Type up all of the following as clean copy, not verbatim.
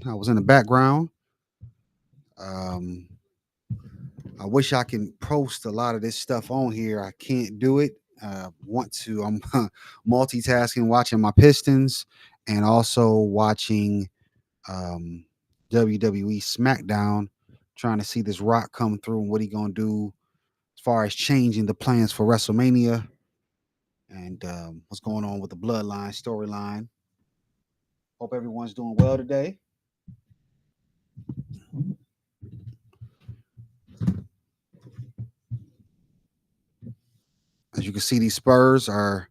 I was in the background. Um, I wish I can post a lot of this stuff on here. I can't do it. Want to? I'm multitasking, watching my Pistons and also watching um, WWE SmackDown, trying to see this Rock come through and what he gonna do as far as changing the plans for WrestleMania and what's going on with the Bloodline storyline. Hope everyone's doing well today. As you can see, these Spurs are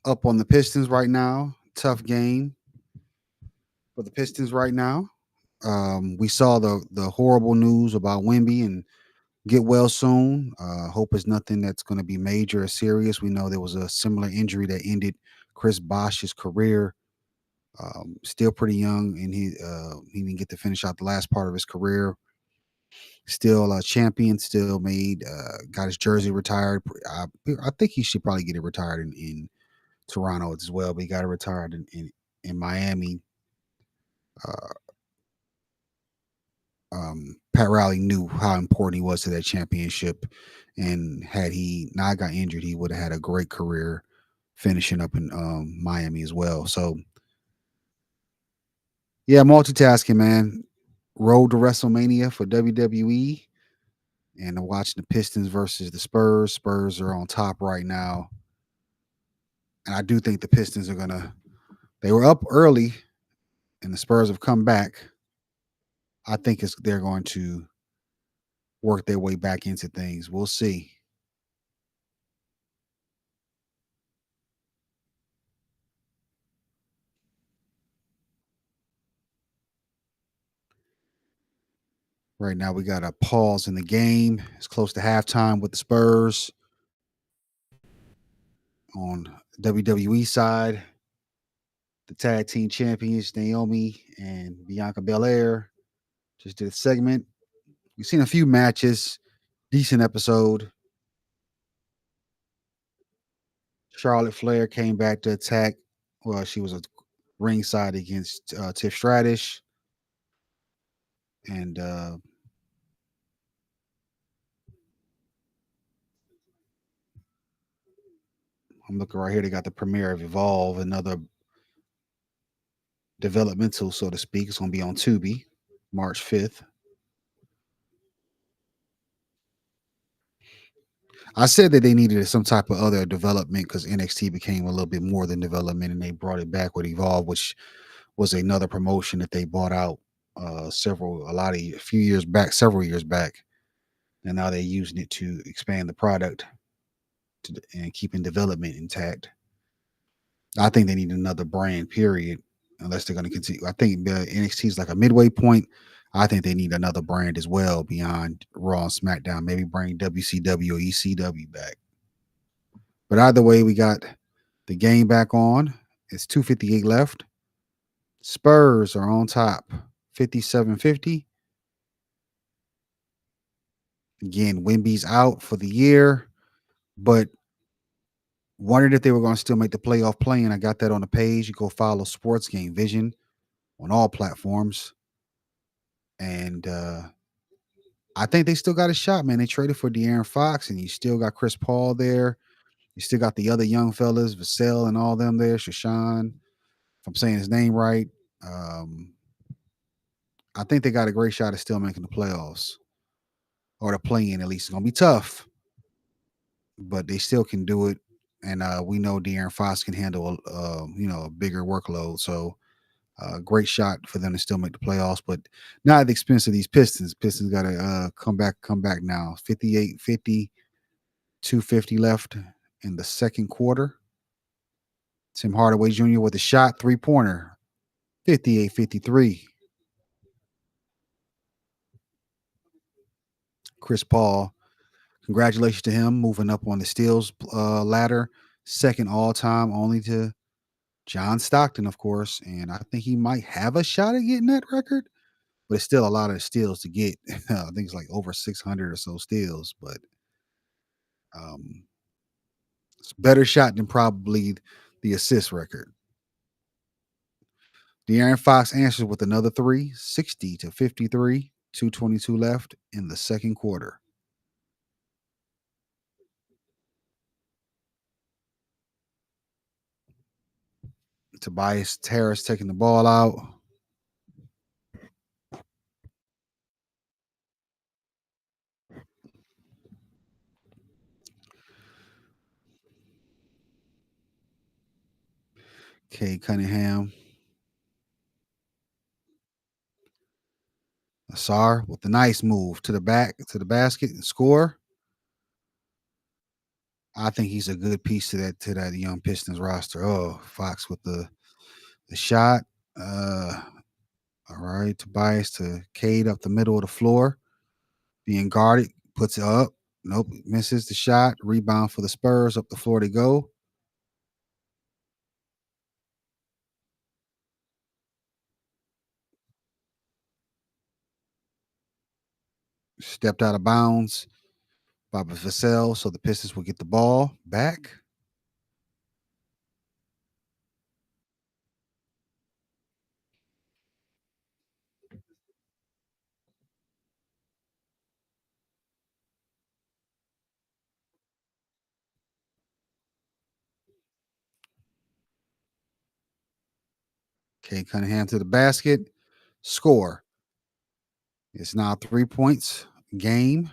up on the Pistons right now. Tough game for the Pistons right now. We saw the horrible news about Wimby and get well soon. Hope it's nothing that's going to be major or serious. We know there was a similar injury that ended Chris Bosh's career. Still pretty young, and he didn't get to finish out the last part of his career. Still a champion. Still made got his jersey retired. I think he should probably get it retired in Toronto as well, but he got it retired in Miami. Uh, Pat Riley knew how important he was to that championship, and had he not got injured, he would have had a great career finishing up in Miami as well. So yeah, multitasking, man. Road to WrestleMania for WWE, and I'm watching the Pistons versus the Spurs. Spurs are on top right now, and I do think the Pistons are gonna. They were up early, and the Spurs have come back. I think they're going to work their way back into things. We'll see. Right now, we got a pause in the game. It's close to halftime with the Spurs on WWE side. The tag team champions Naomi and Bianca Belair just did a segment. We've seen a few matches. Decent episode. Charlotte Flair came back to attack. Well, she was a ringside against Tiff Stratus, and I'm looking right here. They got the premiere of Evolve, another developmental, so to speak. It's going to be on Tubi, March 5th. I said that they needed some type of other development because NXT became a little bit more than development, and they brought it back with Evolve, which was another promotion that they bought out a few years back, several years back, and now they're using it to expand the product and keeping development intact. I think they need another brand, period, unless they're going to continue. I think the NXT is like a midway point. I think they need another brand as well beyond Raw and SmackDown. Maybe bring WCW or ECW back. But either way, we got the game back on. It's 2:58 left. Spurs are on top, 57-50. Again, Wimby's out for the year, but wondered if they were going to still make the playoff play. And I got that on the page. You go follow Sports Game Vision on all platforms. And I think they still got a shot, man. They traded for De'Aaron Fox, and you still got Chris Paul there. You still got the other young fellas, Vassell and all them there, Shashan, if I'm saying his name right. Um, I think they got a great shot at still making the playoffs or the play-in at least. It's gonna be tough, but they still can do it. And we know De'Aaron Fox can handle a bigger workload. So great shot for them to still make the playoffs, but not at the expense of these Pistons. Pistons got to come back now. 58-50, 250 left in the second quarter. Tim Hardaway Jr. with a shot, three-pointer, 58-53. Chris Paul, congratulations to him, moving up on the steals ladder, second all-time, only to John Stockton, of course. And I think he might have a shot at getting that record, but it's still a lot of steals to get. I think it's like over 600 or so steals, but um, it's a better shot than probably the assist record. De'Aaron Fox answers with another three, 60-53, 2:22 left in the second quarter. Tobias Harris taking the ball out. Cade Cunningham. Asar with the nice move to the back to the basket and score. I think he's a good piece to that young Pistons roster. Oh, Fox with the shot. Uh, all right, Tobias to Cade up the middle of the floor, being guarded, puts it up. Nope, misses the shot. Rebound for the Spurs. Up the floor they go. Stepped out of bounds by Vassell, so the Pistons will get the ball back. Cade Cunningham to the basket. Score. It's now 3 points game.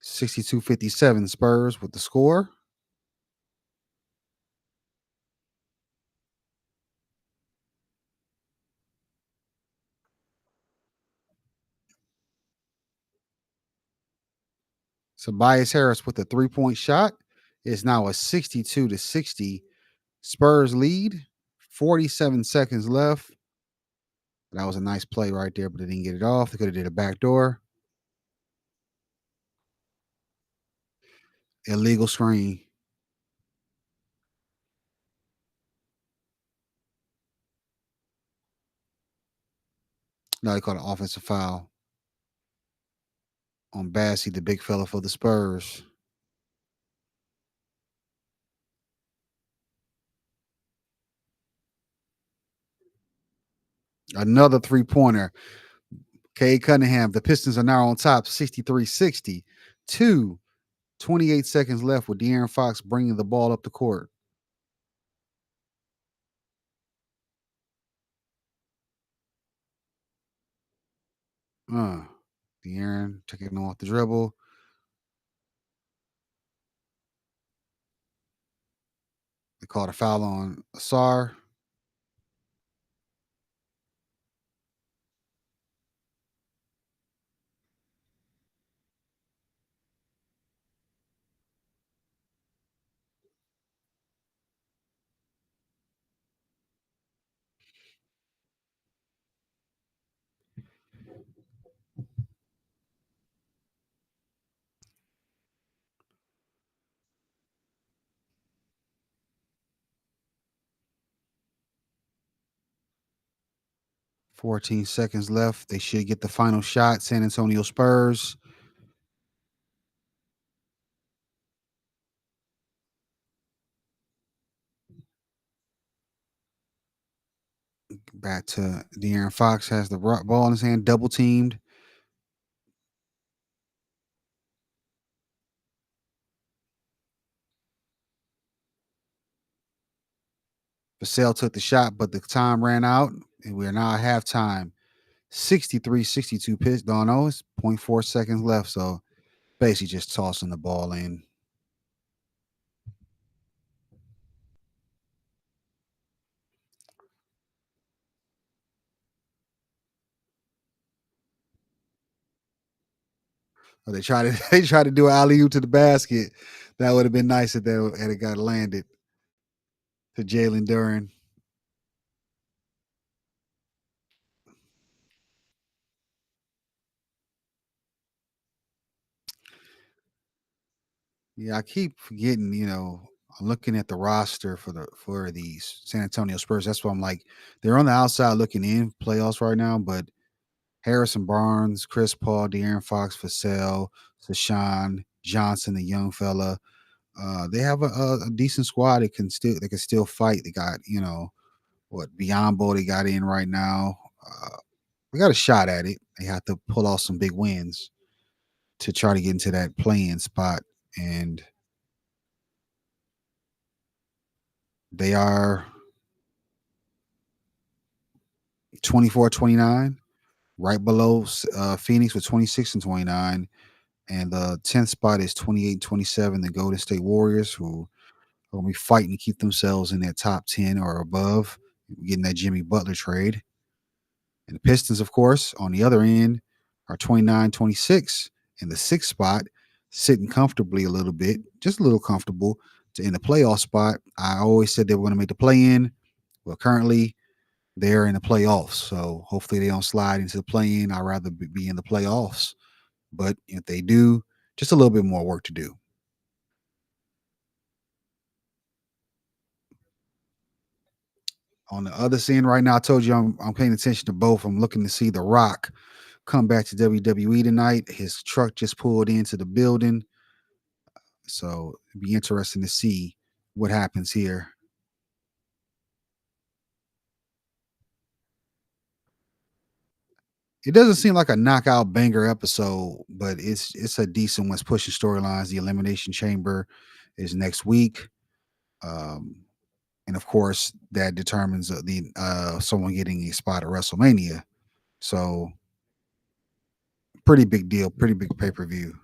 Sixty-two 57 Spurs with the score. Tobias Harris with a 3 point shot. It's now a 62-60 Spurs lead. 47 seconds left. That was a nice play right there, but they didn't get it off. They could have did a backdoor. Illegal screen. No, they called an offensive foul on Bassey, the big fella for the Spurs. Another 3 pointer. Cade Cunningham. The Pistons are now on top 63-60. 28 seconds left with De'Aaron Fox bringing the ball up the court. Uh, De'Aaron taking him off the dribble. They called a foul on Asar. 14 seconds left. They should get the final shot. San Antonio Spurs. Back to De'Aaron Fox has the ball in his hand, double teamed. Vassell took the shot, but the time ran out, and we are now at halftime. 63-62 pitch. Don't know. It's zero point 0.4 seconds left. So basically just tossing the ball in. Or they try to they try to do an alley oop to the basket. That would have been nice if that had it got landed to Jalen Duren. Yeah, I keep forgetting, I'm looking at the roster for the San Antonio Spurs. That's why I'm like, they're on the outside looking in playoffs right now, but Harrison Barnes, Chris Paul, De'Aaron Fox, Vassell, Sashawn Johnson, the young fella. They have a decent squad. They can still fight. They got what Biombo they got in right now. We got a shot at it. They have to pull off some big wins to try to get into that playing spot, and they are 24-29, right below Phoenix with 26-29, and the 10th spot is 28-27. The Golden State Warriors, who are going to be fighting to keep themselves in that top 10 or above, getting that Jimmy Butler trade. And the Pistons, of course, on the other end, are 29-26 in the sixth spot, sitting comfortably a little bit, just a little comfortable to in the playoff spot. I always said they were going to make the play in. Well, currently they're in the playoffs. So hopefully they don't slide into the play in. I'd rather be in the playoffs. But if they do, just a little bit more work to do. On the other end right now, I told you I'm paying attention to both. I'm looking to see The Rock come back to WWE tonight. His truck just pulled into the building. So it'd be interesting to see what happens here. It doesn't seem like a knockout banger episode, but it's a decent one. It's pushing storylines. The Elimination Chamber is next week. Um, and of course, that determines the someone getting a spot at WrestleMania. So pretty big deal, pretty big pay per view.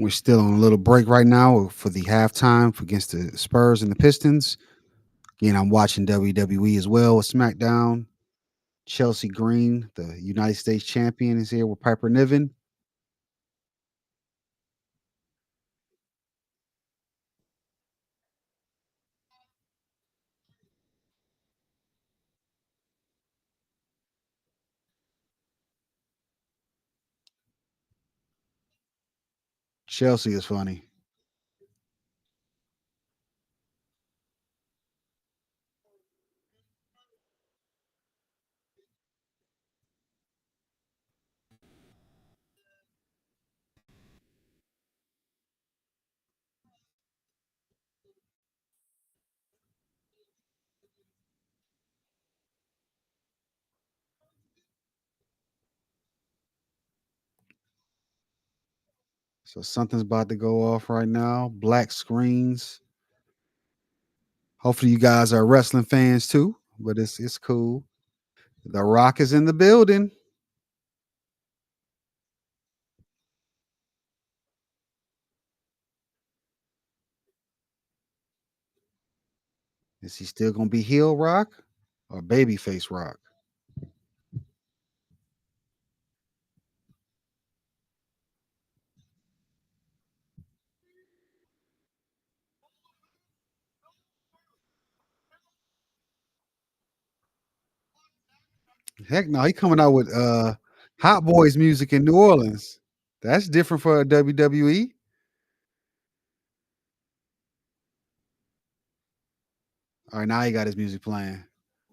We're still on a little break right now for the halftime against the Spurs and the Pistons. Again, I'm watching WWE as well with SmackDown. Chelsea Green, the United States champion, is here with Piper Niven. Chelsea is funny. So something's about to go off right now. Black screens. Hopefully you guys are wrestling fans too, but it's cool. The Rock is in the building. Is he still gonna be heel Rock or babyface Rock? Heck no, he coming out with Hot Boys music in New Orleans. That's different for WWE. All right, now he got his music playing.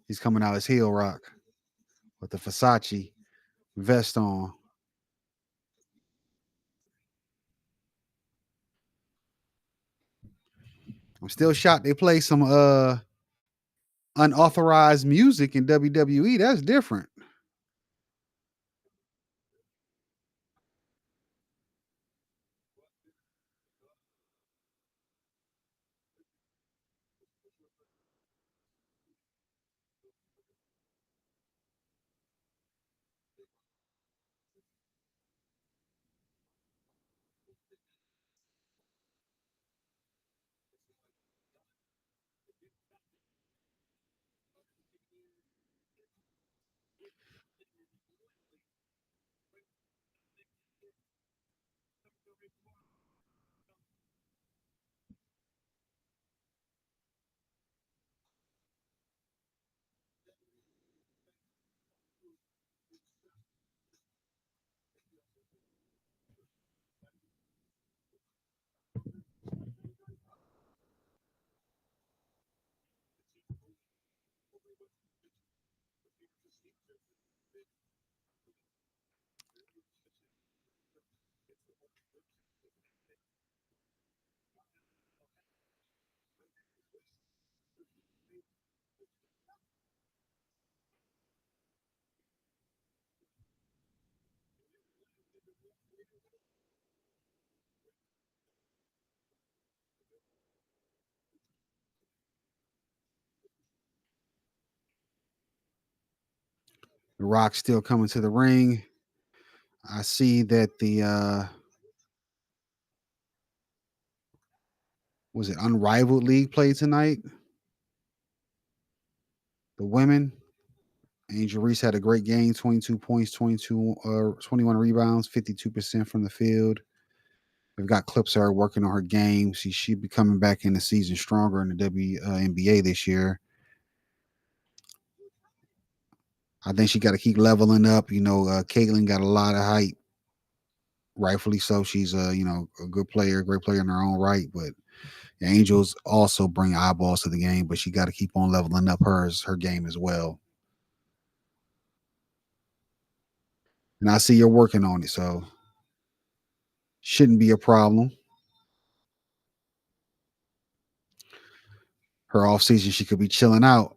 He's coming out as heel Rock with the Versace vest on. I'm still shocked they play some unauthorized music in WWE. That's different. The Rock still coming to the ring. I see that the was it Unrivaled League played tonight? The women. Angel Reese had a great game, 22 points, 21 rebounds, 52% from the field. We've got clips of her working on her game. She should be coming back in the season stronger in the WNBA this year. I think she got to keep leveling up. Caitlin got a lot of hype, rightfully so. She's a good player, great player in her own right. But the Angels also bring eyeballs to the game, but she got to keep on leveling up her game as well. And I see you're working on it, so shouldn't be a problem. Her off season, she could be chilling out.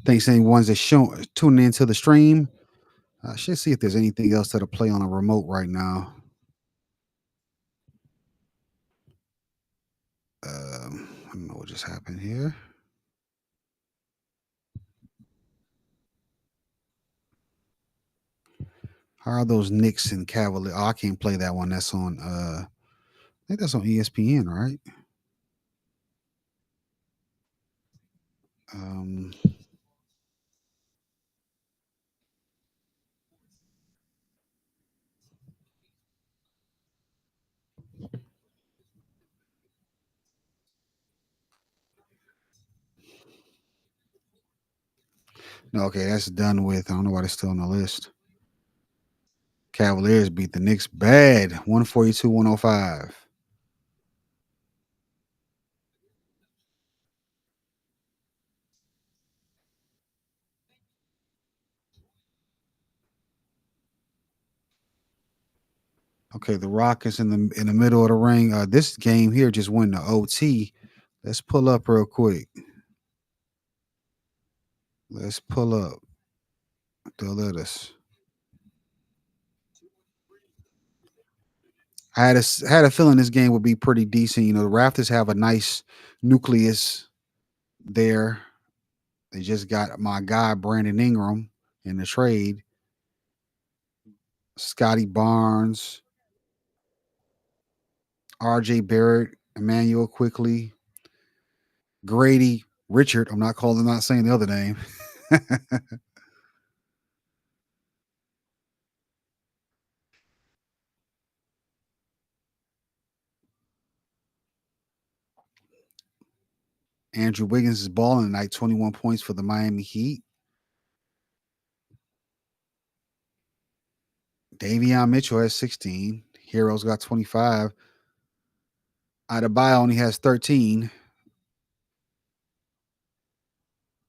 Thanks to anyone that's tuning into the stream. I should see if there's anything else that'll play on a remote right now. I don't know what just happened here. How are those Knicks and Cavaliers? Oh, I can't play that one. That's on I think that's on ESPN, right? Um no, okay, that's done with. I don't know why it's still on the list. Cavaliers beat the Knicks bad. 142-105. Okay, the Rockets in the middle of the ring. This game here just went to OT. Let's pull up real quick. Let's pull up. They'll let us. I had a feeling this game would be pretty decent. You know, the Raptors have a nice nucleus there. They just got my guy Brandon Ingram in the trade. Scotty Barnes, R.J. Barrett, Emmanuel Quickly, Grady Richard. I'm not saying the other name. Andrew Wiggins is balling tonight. 21 points for the Miami Heat. Davion Mitchell has 16. Heroes got 25. Adebayo only has 13.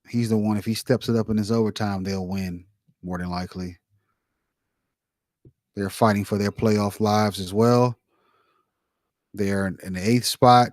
He's the one. If he steps it up in his overtime, they'll win more than likely. They're fighting for their playoff lives as well. They're in the eighth spot.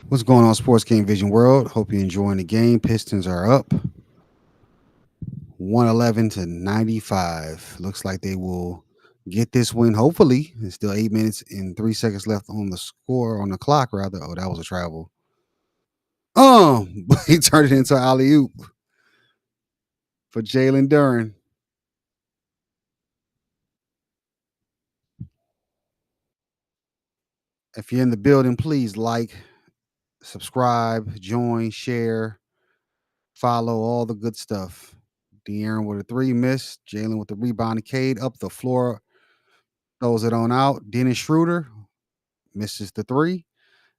What's going on, Sports Game Vision World? Hope you're enjoying the game. Pistons are up 111 to 95. Looks like they will get this win. Hopefully, there's still 8 minutes and 3 seconds left on the score on the clock. Rather, oh, that was a travel. He turned it into alley oop for Jalen Duren. If you're in the building, please like, subscribe, join, share, follow all the good stuff. De'Aaron with a three miss. Jalen with the rebound. Cade up the floor, throws it on out. Dennis Schroeder misses the three.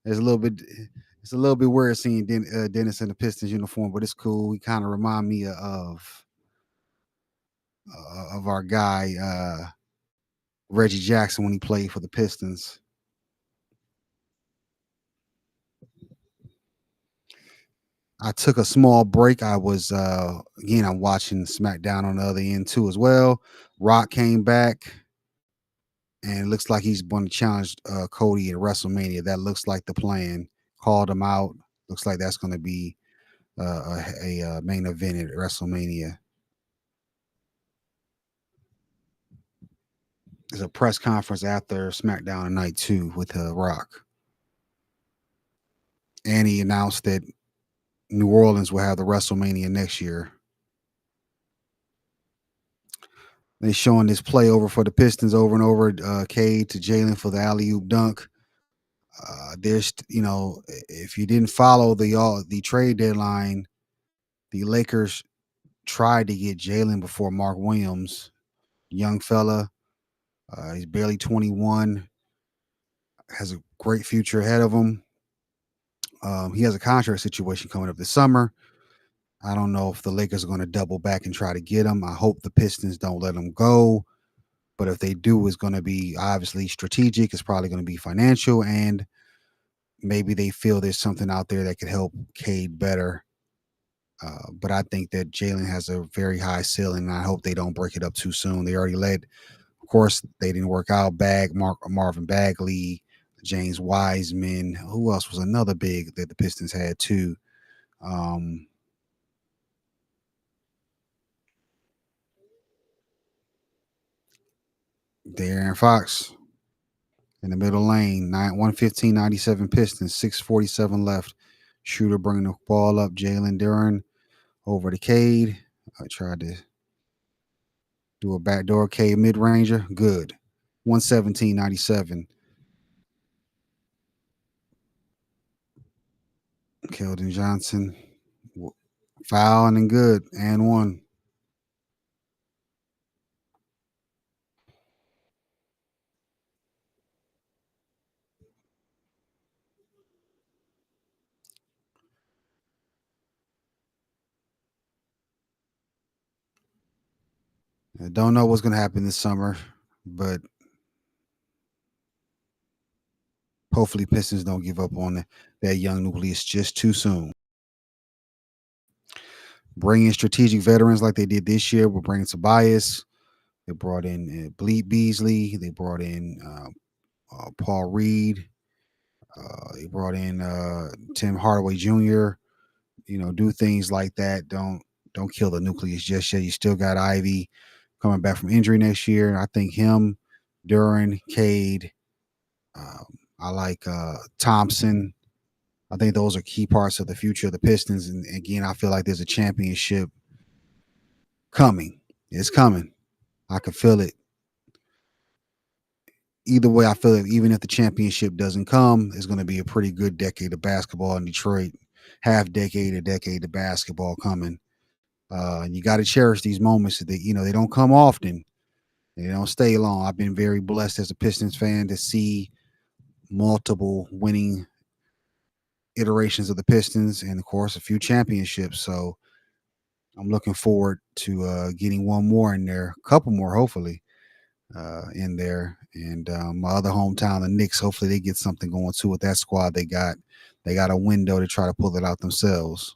It's a little bit. It's a little bit weird seeing Dennis in the Pistons uniform, but it's cool. He kind of remind me of our guy Reggie Jackson when he played for the Pistons. I took a small break. I was again. I'm watching SmackDown on the other end too as well. Rock came back, and it looks like he's going to challenge Cody at WrestleMania. That looks like the plan. Called him out. Looks like that's going to be a main event at WrestleMania. There's a press conference after SmackDown tonight too with Rock, and he announced that New Orleans will have the WrestleMania next year. They showing this play over for the Pistons over and over. Cade to Jalen for the alley oop dunk. There's, if you didn't follow the trade deadline, the Lakers tried to get Jalen before Mark Williams, young fella. He's barely 21, has a great future ahead of him. He has a contract situation coming up this summer. I don't know if the Lakers are going to double back and try to get him. I hope the Pistons don't let him go. But if they do, it's going to be obviously strategic. It's probably going to be financial, and maybe they feel there's something out there that could help Cade better. But I think that Jalen has a very high ceiling, and I hope they don't break it up too soon. They already let, of course, they didn't work out. Marvin Bagley, James Wiseman. Who else was another big that the Pistons had too? Um, De'Aaron Fox in the middle lane, 115-97 Pistons, 6:47 left. Shooter bringing the ball up. Jalen Duren over to Cade. I tried to do a backdoor Cade mid ranger. Good. 117-97. Keldon Johnson fouling and good and one. I don't know what's going to happen this summer, but hopefully Pistons don't give up on that young nucleus just too soon. Bring in strategic veterans like they did this year. We're bringing Tobias. They brought in Bleed Beasley. They brought in Paul Reed. They brought in Tim Hardaway Jr. Do things like that. Don't kill the nucleus just yet. You still got Ivy coming back from injury next year. I think him, Duran, Cade. I like Thompson. I think those are key parts of the future of the Pistons. And again, I feel like there's a championship coming. It's coming. I can feel it. Either way, I feel like even if the championship doesn't come, it's going to be a pretty good decade of basketball in Detroit. Half decade, a decade of basketball coming. And you got to cherish these moments that they don't come often. They don't stay long. I've been very blessed as a Pistons fan to see multiple winning iterations of the Pistons and, of course, a few championships. So I'm looking forward to getting one more in there, a couple more, hopefully, in there. And my other hometown, the Knicks, hopefully they get something going too with that squad they got. They got a window to try to pull it out themselves.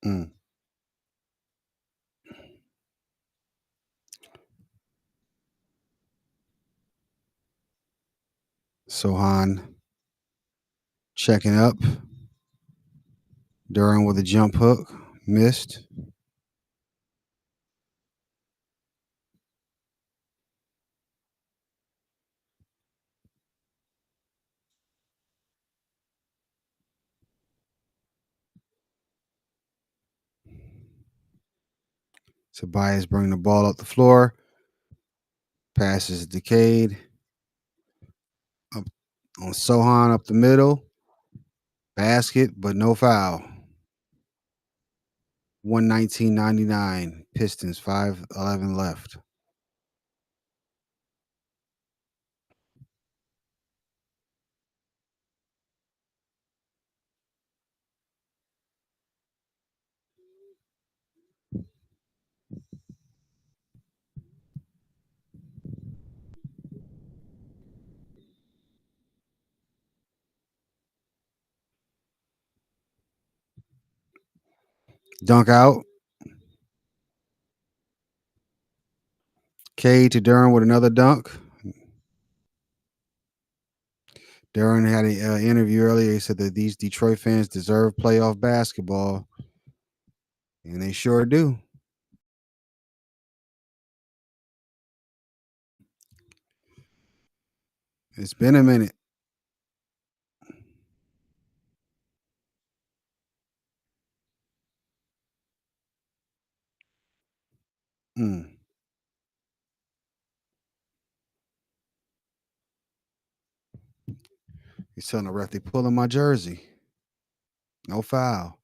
Mm. Sohan checking up. Duran with a jump hook. Missed. Tobias bring the ball up the floor. Passes decayed. Up on Sohan up the middle. Basket, but no foul. 119.99. Pistons, 5:11 left. Dunk out. Cade to Duran with another dunk. Duran had an interview earlier. He said that these Detroit fans deserve playoff basketball, and they sure do. It's been a minute. Mm. He's telling the ref they pulling my jersey. No foul.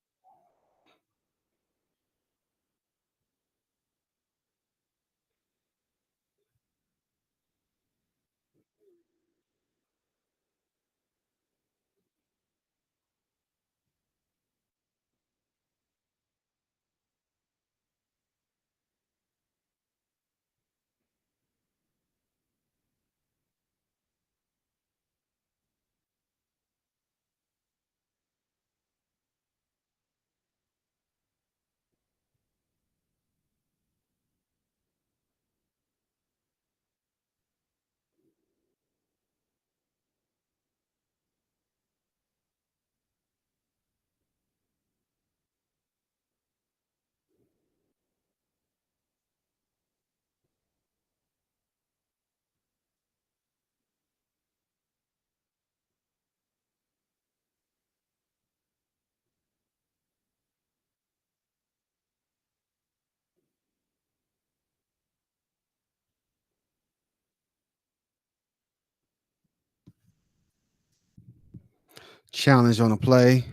Challenge on the play.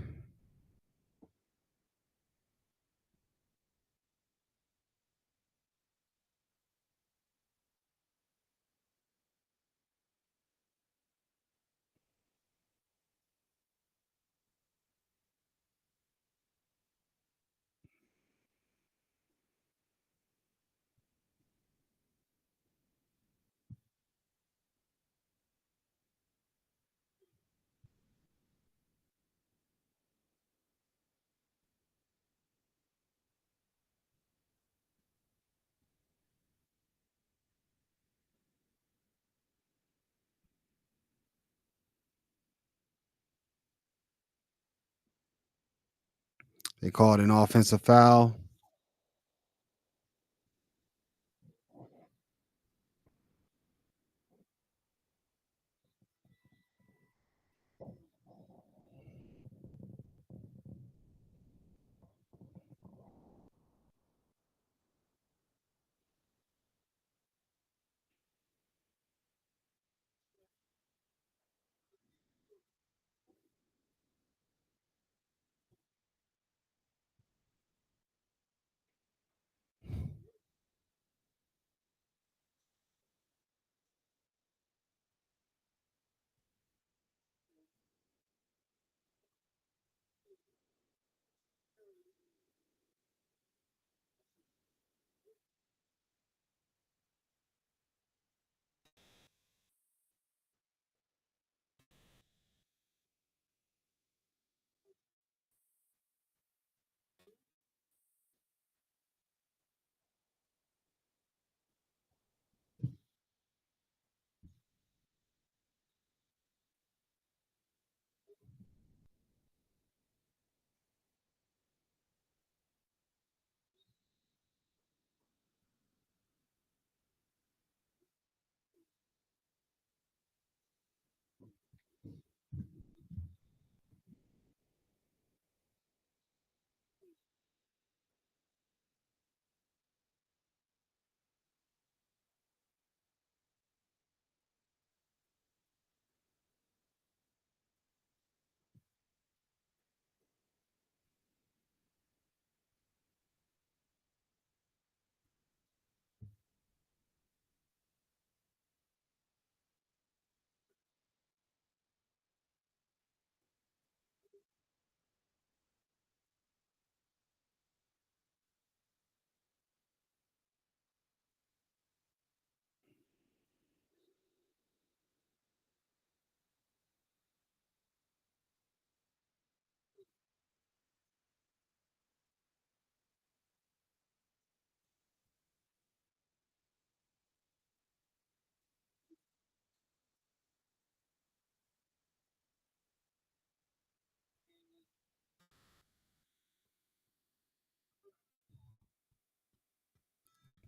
They called an offensive foul.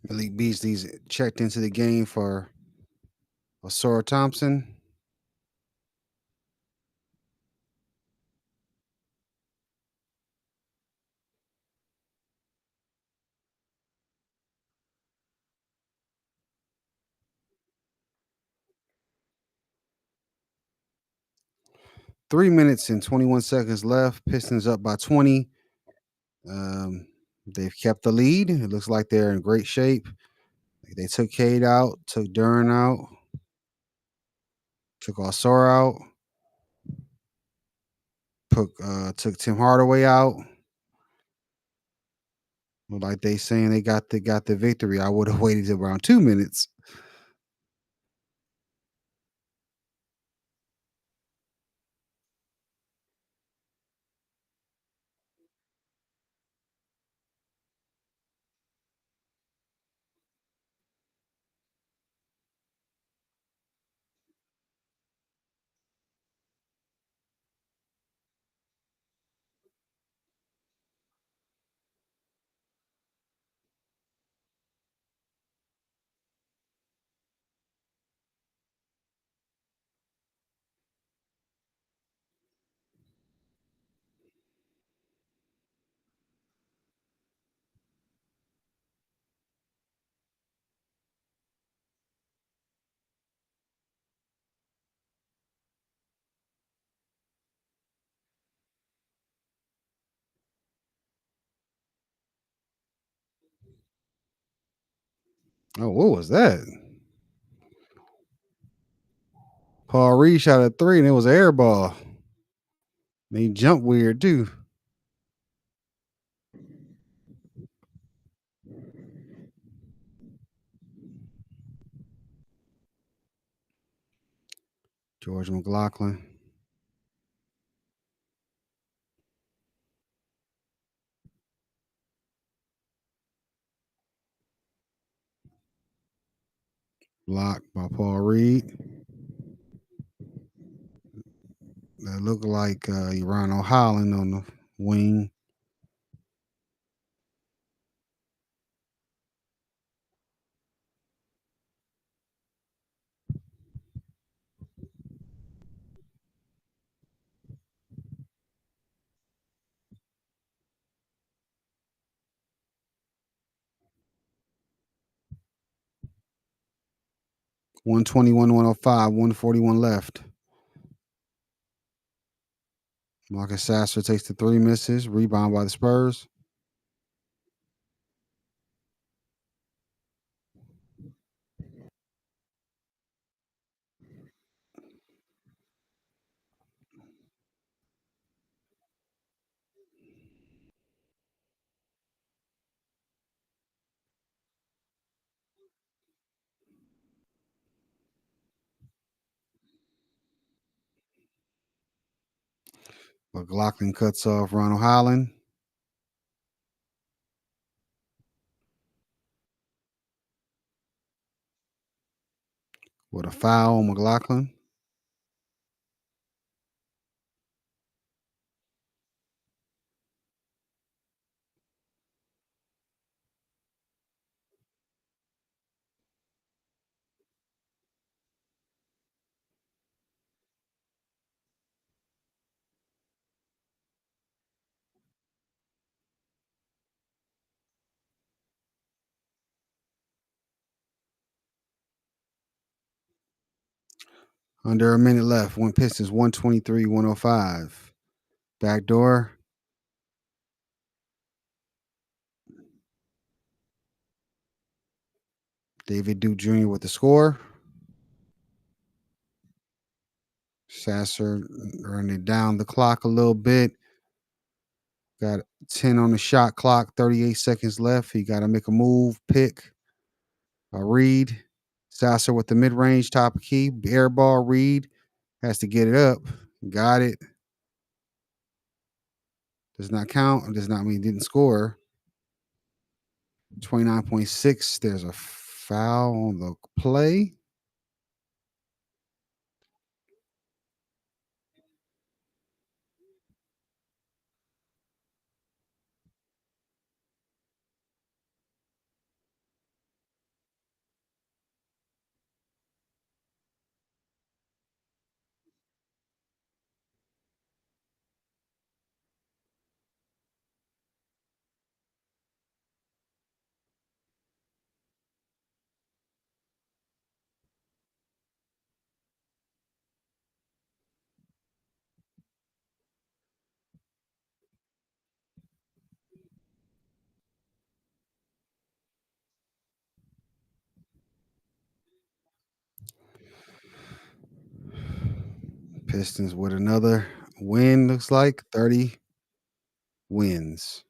Malik Beasley's checked into the game for Osora Thompson. 3 minutes and 21 seconds left. Pistons up by 20. Um, they've kept the lead. It looks like they're in great shape. They took Cade out, took Duran out, took Osora out, took Tim Hardaway out. Well, like they saying they got the victory. I would have waited around 2 minutes. Oh, what was that? Paul Reed shot a three and it was an air ball. And he jumped weird too. George McLaughlin. Blocked by Paul Reed. That looked like Urano Holland on the wing. One 105, 141 left. Marcus Sasser takes the three, misses. Rebound by the Spurs. McLaughlin cuts off Ronald Holland with a foul on McLaughlin. Under a minute left. One Pistons 123, 105. Back door. David Duke Jr. with the score. Sasser running down the clock a little bit. Got 10 on the shot clock, 38 seconds left. He got to make a move, pick, a read. Sasser with the mid range, top key, air ball, read. Has to get it up. Got it. Does not count. Does not mean didn't score. 29.6. There's a foul on the play. Pistons with another win, looks like 30 wins.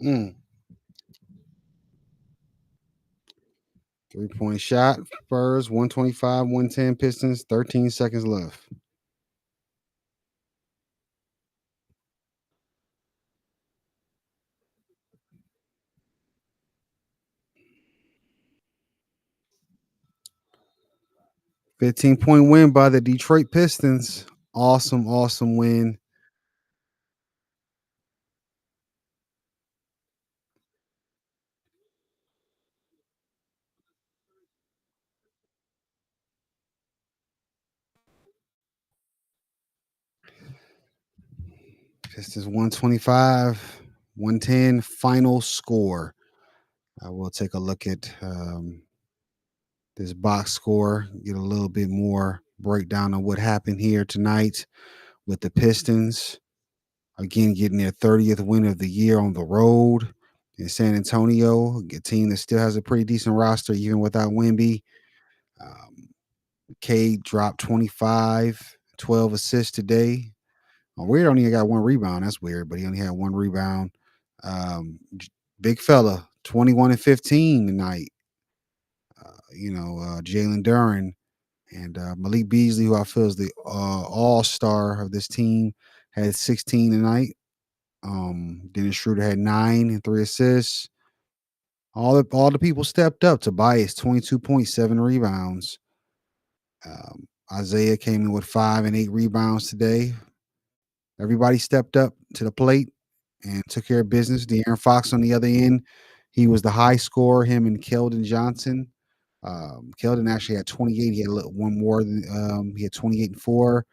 Mm. 3-point shot. Spurs 125, 110 Pistons, 13 seconds left. 15-point win by the Detroit Pistons. Awesome, awesome win. Pistons 125, 110 final score. I will take a look at this box score, get a little bit more breakdown on what happened here tonight with the Pistons. Again, getting their 30th win of the year on the road in San Antonio, a team that still has a pretty decent roster even without Wemby. Um, Cade dropped 25, 12 assists today. Weird only got one rebound. That's weird, but he only had one rebound. Big fella, 21 and 15 tonight. Jalen Duran and Malik Beasley, who I feel is the all-star of this team, had 16 tonight. Dennis Schroeder had 9 and 3 assists. All the people stepped up. Tobias 22.7 rebounds. Isaiah came in with 5 and 8 rebounds today. Everybody stepped up to the plate and took care of business. De'Aaron Fox on the other end, he was the high scorer. Him and Keldon Johnson. Keldon actually had 28. He had one more than he had 28 and 4,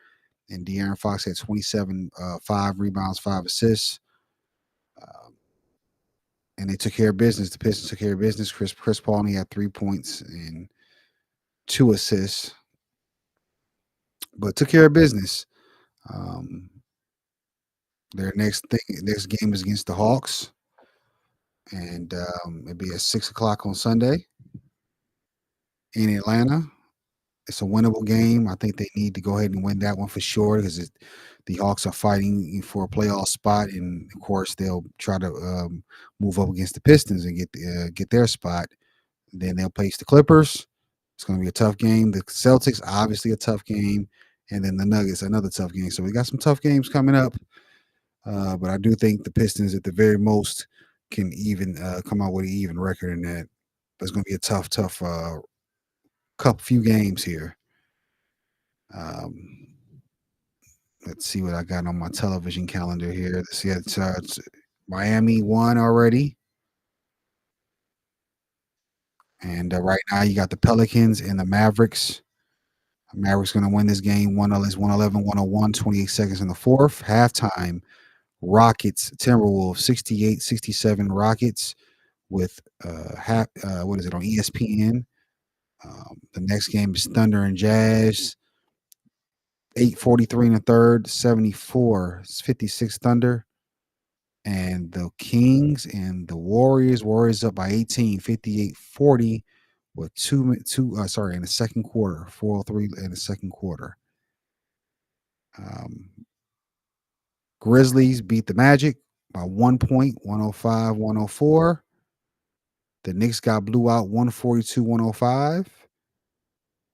and De'Aaron Fox had 27, 5 rebounds, 5 assists. Um, and they took care of business. The Pistons took care of business. Chris Paul only had 3 points and 2 assists, but took care of business. Um, their next game is against the Hawks, and it'll be at 6 o'clock on Sunday in Atlanta. It's a winnable game. I think they need to go ahead and win that one for sure because the Hawks are fighting for a playoff spot, and of course they'll try to move up against the Pistons and get their spot. Then they'll face the Clippers. It's going to be a tough game. The Celtics, obviously a tough game, and then the Nuggets, another tough game. So we got some tough games coming up, but I do think the Pistons, at the very most, can even come out with an even record in that. But it's going to be a tough couple few games here. Um, let's see what I got on my television calendar here. Let's see. Miami won already, and right now you got the Pelicans and the Mavericks. Mavericks going to win this game 111 101, 28 seconds in the fourth. Halftime, Rockets, Timberwolves 68-67 Rockets with what is it on ESPN? The next game is Thunder and Jazz. 8:43 in the third, 74-56 Thunder. And the Kings and the Warriors. Warriors up by 18, 58-40 with in the second quarter, 4:03 in the second quarter. Um, Grizzlies beat the Magic by 1 point, 105-104. The Knicks got blew out 142-105.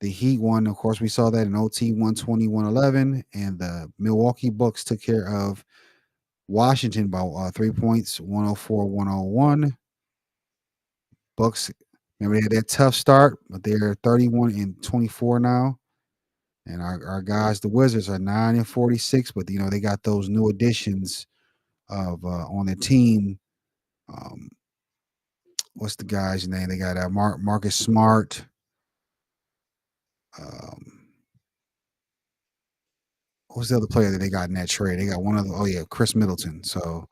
The Heat won, of course, we saw that in OT 120-111. And the Milwaukee Bucks took care of Washington by 3 points, 104-101. Bucks, remember they had that tough start, but they're 31-24 now. And our guys, the Wizards, are 9-46, but they got those new additions of on their team. Um, what's the guy's name? They got Marcus Smart. Um, who's the other player that they got in that trade? They got one of the Chris Middleton. So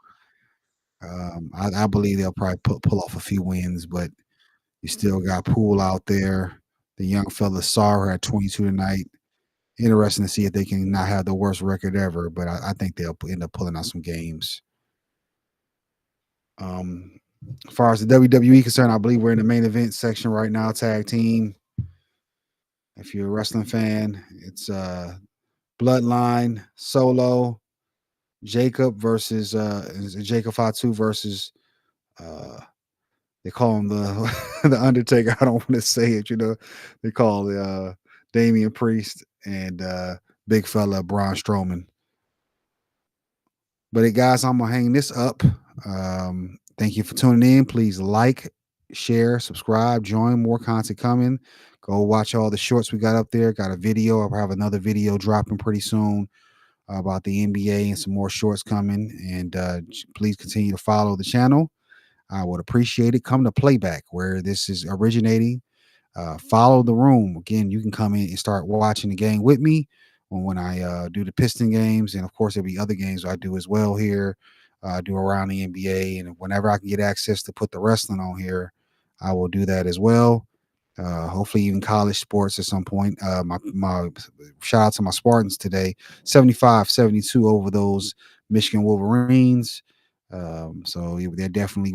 I believe they'll probably pull off a few wins, but you still got Poole out there. The young fella Sarr had 22 tonight. Interesting to see if they can not have the worst record ever, but I think they'll end up pulling out some games. As far as the WWE concerned, I believe we're in the main event section right now, tag team. If you're a wrestling fan, it's Bloodline, Solo, Jacob versus Jacob Fatu versus they call him the the Undertaker. I don't want to say it, they call the Damian Priest and big fella Braun Strowman. But hey, guys, I'm gonna hang this up. Thank you for tuning in. Please like, share, subscribe, join. More content coming. Go watch all the shorts we got up there. Got a video. I'll have another video dropping pretty soon about the NBA and some more shorts coming. And please continue to follow the channel. I would appreciate it. Come to Playback, where this is originating. Follow the room. Again, you can come in and start watching the game with me when I do the Piston games. And of course, there'll be other games I do as well here. Do around the NBA. And whenever I can get access to put the wrestling on here, I will do that as well. Hopefully even college sports at some point. My shout out to my Spartans today, 75-72 over those Michigan Wolverines. They're definitely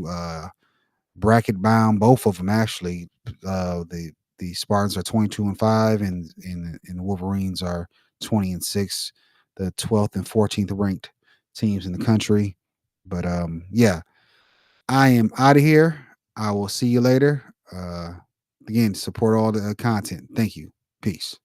bracket bound, both of them actually. The Spartans are 22-5, and the Wolverines are 20-6, the 12th and 14th ranked teams in the country. But yeah, I am out of here. I will see you later. Again, support all the content. Thank you. Peace.